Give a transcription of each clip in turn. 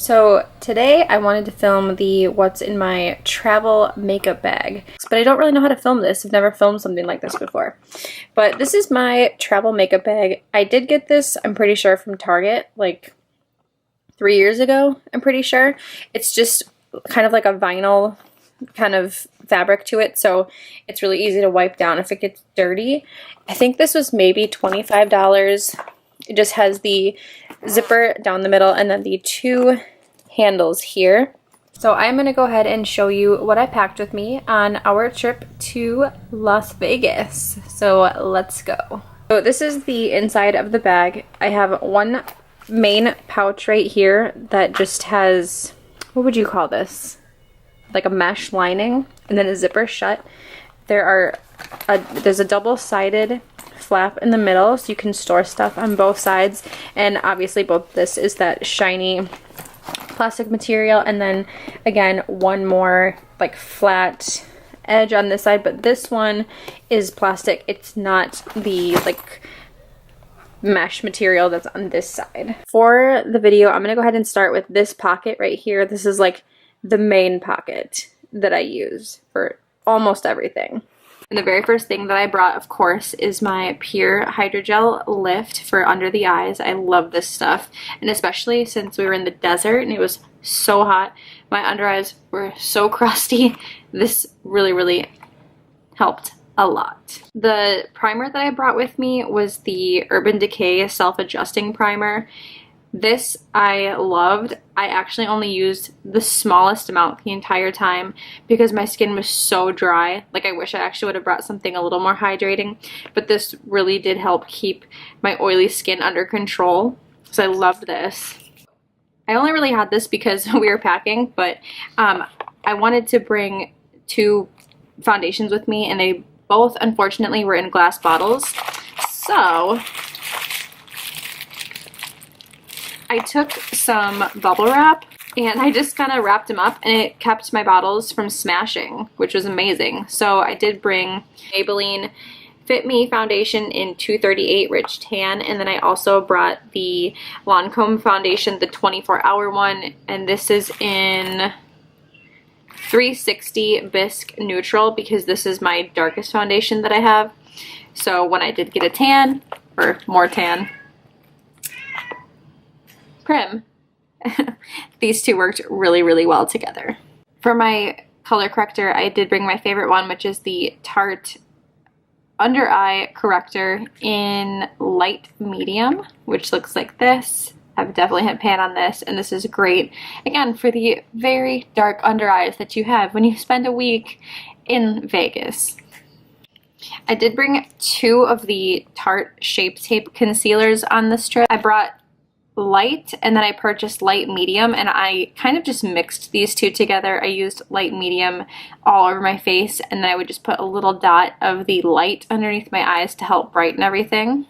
So today I wanted to film the what's in my travel makeup bag, but I don't really know how to film this. I've never filmed something like this before. But this is my travel makeup bag. I did get this, I'm pretty sure, from Target like 3 years ago, I'm pretty sure. It's just kind of like a vinyl kind of fabric to it, so it's really easy to wipe down if it gets dirty. I think this was maybe $25. It just has the zipper down the middle and then the two handles here. So I'm going to go ahead and show you what I packed with me on our trip to Las Vegas. So let's go. So this is the inside of the bag. I have one main pouch right here that just has, what would you call this? Like a mesh lining, and then a zipper shut. There's a double-sided flap in the middle, so you can store stuff on both sides. And obviously both this is that shiny plastic material, and then again one more like flat edge on this side, but this one is plastic. It's not the like mesh material that's on this side. For the video, I'm gonna go ahead and start with this pocket right here. This is like the main pocket that I use for almost everything. And the very first thing that I brought, of course, is my Pure Hydrogel Lift for under the eyes. I love this stuff, and especially since we were in the desert and it was so hot, my under eyes were so crusty. This really helped a lot. The primer that I brought with me was the Urban Decay Self-Adjusting Primer. This I loved. I actually only used the smallest amount the entire time because my skin was so dry. Like, I wish I actually would have brought something a little more hydrating, but this really did help keep my oily skin under control. So I loved this. I only really had this because we were packing, but I wanted to bring two foundations with me, and they both unfortunately were in glass bottles. So I took some bubble wrap and I just kind of wrapped them up, and it kept my bottles from smashing, which was amazing. So I did bring Maybelline Fit Me foundation in 238 Rich Tan, and then I also brought the Lancome foundation, the 24-hour one, and this is in 360 Bisque Neutral because this is my darkest foundation that I have. So when I did get a tan, or more tan, prim, these two worked really well together. For my color corrector, I did bring my favorite one, which is the Tarte Under Eye Corrector in light medium, which looks like this. I've definitely hit pan on this, and this is great, again, for the very dark under eyes that you have when you spend a week in Vegas. I did bring two of the Tarte Shape Tape concealers on this trip. I brought light, and then I purchased light medium, and I kind of just mixed these two together. I used light medium all over my face, and then I would just put a little dot of the light underneath my eyes to help brighten everything.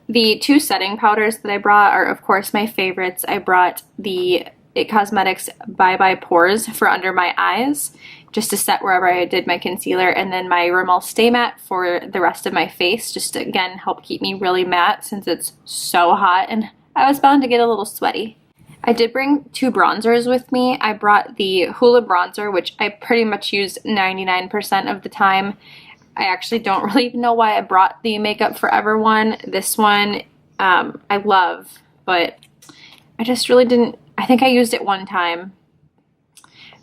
The two setting powders that I brought are, of course, my favorites. I brought the IT Cosmetics Bye Bye Pores for under my eyes, just to set wherever I did my concealer, and then my Rimmel Stay Matte for the rest of my face, just to, again, help keep me really matte since it's so hot and I was bound to get a little sweaty. I did bring two bronzers with me. I brought the HOOLA bronzer, which I pretty much use 99% of the time. I actually don't really even know why I brought the Makeup Forever one. This one I love, but I just really didn't, I think I used it one time.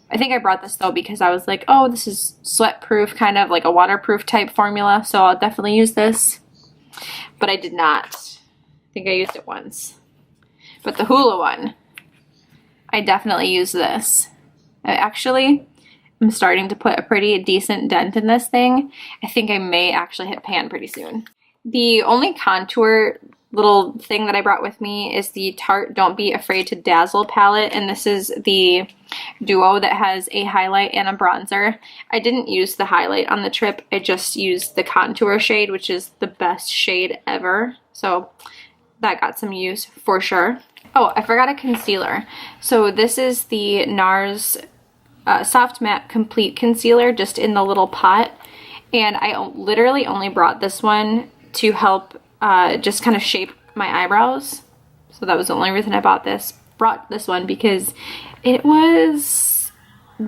I think I brought this though because I was like, oh, this is sweat proof, kind of like a waterproof type formula, so I'll definitely use this. But I did not. I think I used it once. But the HOOLA one, I definitely use this. I'm starting to put a pretty decent dent in this thing. I think I may actually hit pan pretty soon. The only contour little thing that I brought with me is the Tarte Don't Be Afraid to Dazzle palette, and this is the duo that has a highlight and a bronzer. I didn't use the highlight on the trip, I just used the contour shade, which is the best shade ever, so that got some use for sure. Oh, I forgot a concealer. So this is the NARS Soft Matte Complete Concealer, just in the little pot, and I literally only brought this one to help just kind of shape my eyebrows. So that was the only reason I bought this. brought this one because it was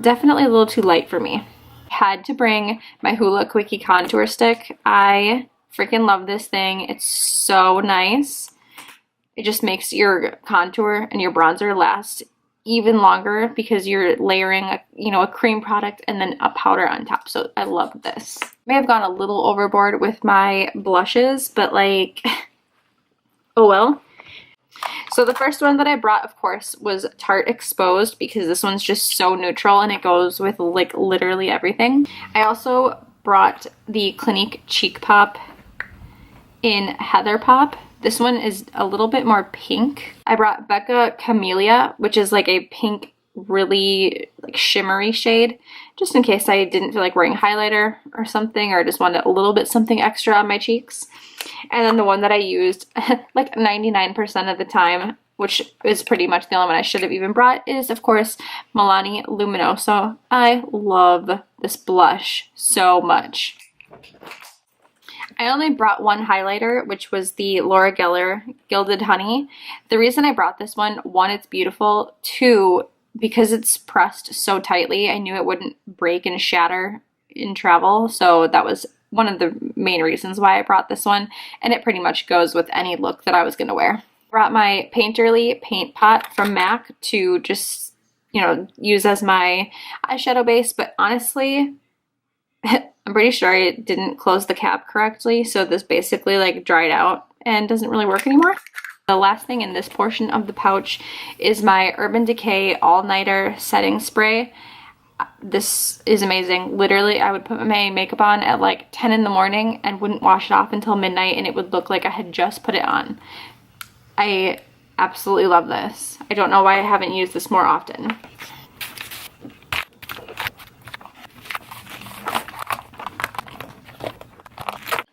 definitely a little too light for me. Had to bring my HOOLA Quickie contour stick. I freaking love this thing. It's so nice. It just makes your contour and your bronzer last even longer because you're layering a cream product and then a powder on top. So I love this. May have gone a little overboard with my blushes, but like, oh well. So the first one that I brought, of course, was Tarte Exposed because this one's just so neutral and it goes with like literally everything. I also brought the Clinique Cheek Pop in Heather Pop. This one is a little bit more pink. I brought Becca Camellia, which is like a pink, really like shimmery shade, just in case I didn't feel like wearing highlighter or something, or just wanted a little bit something extra on my cheeks. And then the one that I used like 99% of the time, which is pretty much the only one I should have even brought, is of course Milani Luminoso. I love this blush so much. I only brought one highlighter, which was the Laura Geller Gilded Honey. The reason I brought this one, it's beautiful. Two, because it's pressed so tightly, I knew it wouldn't break and shatter in travel. So that was one of the main reasons why I brought this one. And it pretty much goes with any look that I was going to wear. I brought my Painterly paint pot from MAC to just, use as my eyeshadow base. But honestly, I'm pretty sure I didn't close the cap correctly, so this basically like dried out and doesn't really work anymore. The last thing in this portion of the pouch is my Urban Decay All Nighter Setting Spray. This is amazing. Literally, I would put my makeup on at like 10 in the morning and wouldn't wash it off until midnight, and it would look like I had just put it on. I absolutely love this. I don't know why I haven't used this more often.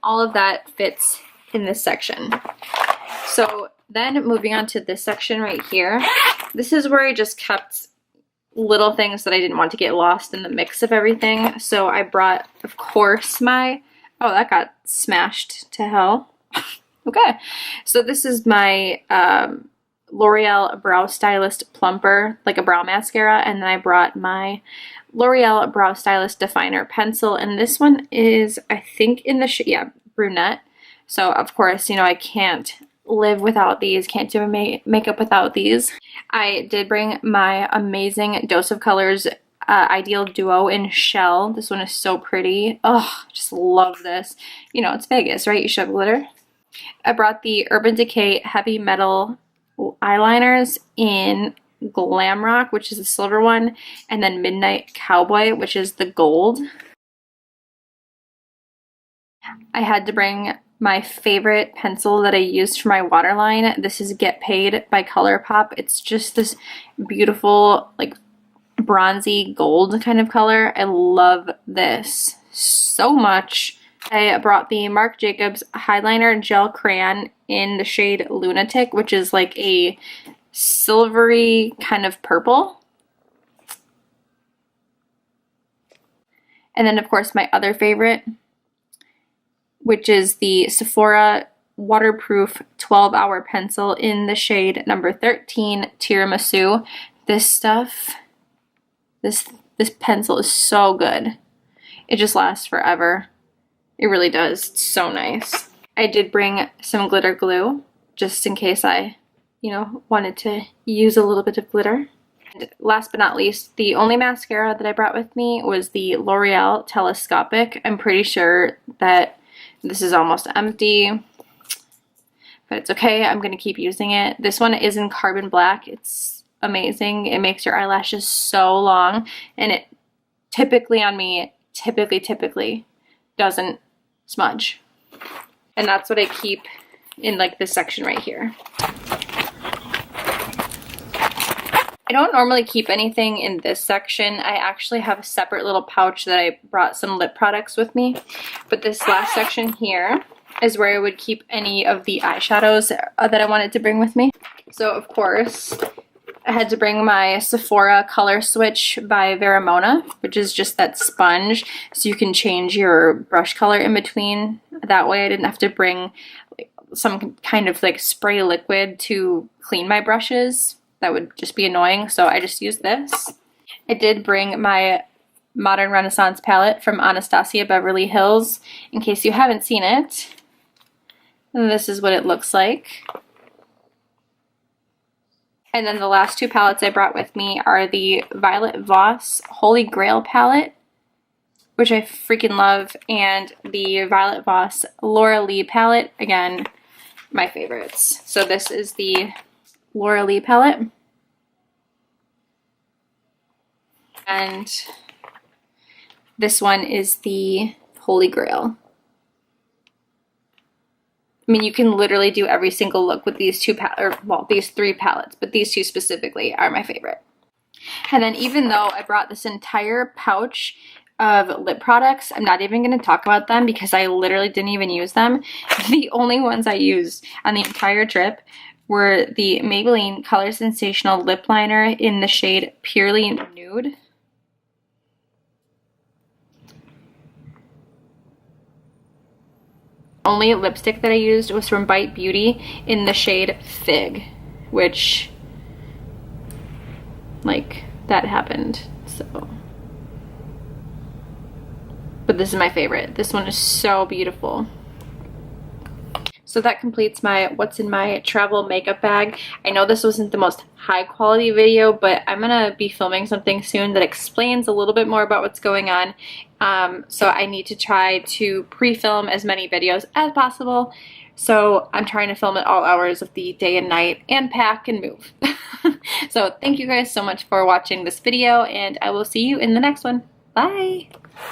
All of that fits in this section. So then moving on to this section right here, this is where I just kept little things that I didn't want to get lost in the mix of everything. So I brought, of course, my, oh, that got smashed to hell. Okay, so this is my L'Oreal Brow Stylist Plumper, like a brow mascara, and then I brought my L'Oreal Brow Stylist Definer Pencil, and this one is, I think, in the shade, yeah, brunette. So, of course, I can't live without these, can't do makeup without these. I did bring my amazing Dose of Colors Ideal Duo in Shell. This one is so pretty. Oh, just love this. It's Vegas, right? You should have glitter. I brought the Urban Decay Heavy Metal eyeliners in Glam Rock, which is the silver one, and then Midnight Cowboy, which is the gold. I had to bring my favorite pencil that I used for my waterline. This is Get Paid by ColourPop. It's just this beautiful, like, bronzy gold kind of color. I love this so much. I brought the Marc Jacobs Highliner Gel Crayon in the shade Lunatic, which is like a silvery kind of purple. And then, of course, my other favorite, which is the Sephora Waterproof 12-Hour Pencil in the shade number 13, Tiramisu. This stuff, this pencil is so good. It just lasts forever. It really does. It's so nice. I did bring some glitter glue just in case I, wanted to use a little bit of glitter. And last but not least, the only mascara that I brought with me was the L'Oreal Telescopic. I'm pretty sure that this is almost empty, but it's okay. I'm going to keep using it. This one is in Carbon Black. It's amazing. It makes your eyelashes so long, and it typically on me, typically doesn't smudge. And that's what I keep in like this section right here. I don't normally keep anything in this section. I actually have a separate little pouch that I brought some lip products with me. But this last section here is where I would keep any of the eyeshadows that I wanted to bring with me. So of course, I had to bring my Sephora Color Switch by Veramona, which is just that sponge, so you can change your brush color in between. That way I didn't have to bring like some kind of like spray liquid to clean my brushes. that would just be annoying, so I just used this. I did bring my Modern Renaissance palette from Anastasia Beverly Hills in case you haven't seen it. And this is what it looks like. And then the last two palettes I brought with me are the Violet Voss Holy Grail palette, which I freaking love, and the Violet Voss Laura Lee palette, again, my favorites. So this is the Laura Lee palette. And this one is the Holy Grail. I mean, you can literally do every single look with these these three palettes, but these two specifically are my favorite. And then even though I brought this entire pouch of lip products, I'm not even going to talk about them because I literally didn't even use them. The only ones I used on the entire trip were the Maybelline Color Sensational Lip Liner in the shade Purely Nude. Only lipstick that I used was from Bite Beauty in the shade Fig, which, like, that happened, so. But this is my favorite. This one is so beautiful. So that completes my what's in my travel makeup bag. I know this wasn't the most high quality video, but I'm gonna be filming something soon that explains a little bit more about what's going on. So I need to try to pre-film as many videos as possible. So I'm trying to film at all hours of the day and night and pack and move. So thank you guys so much for watching this video, and I will see you in the next one. Bye!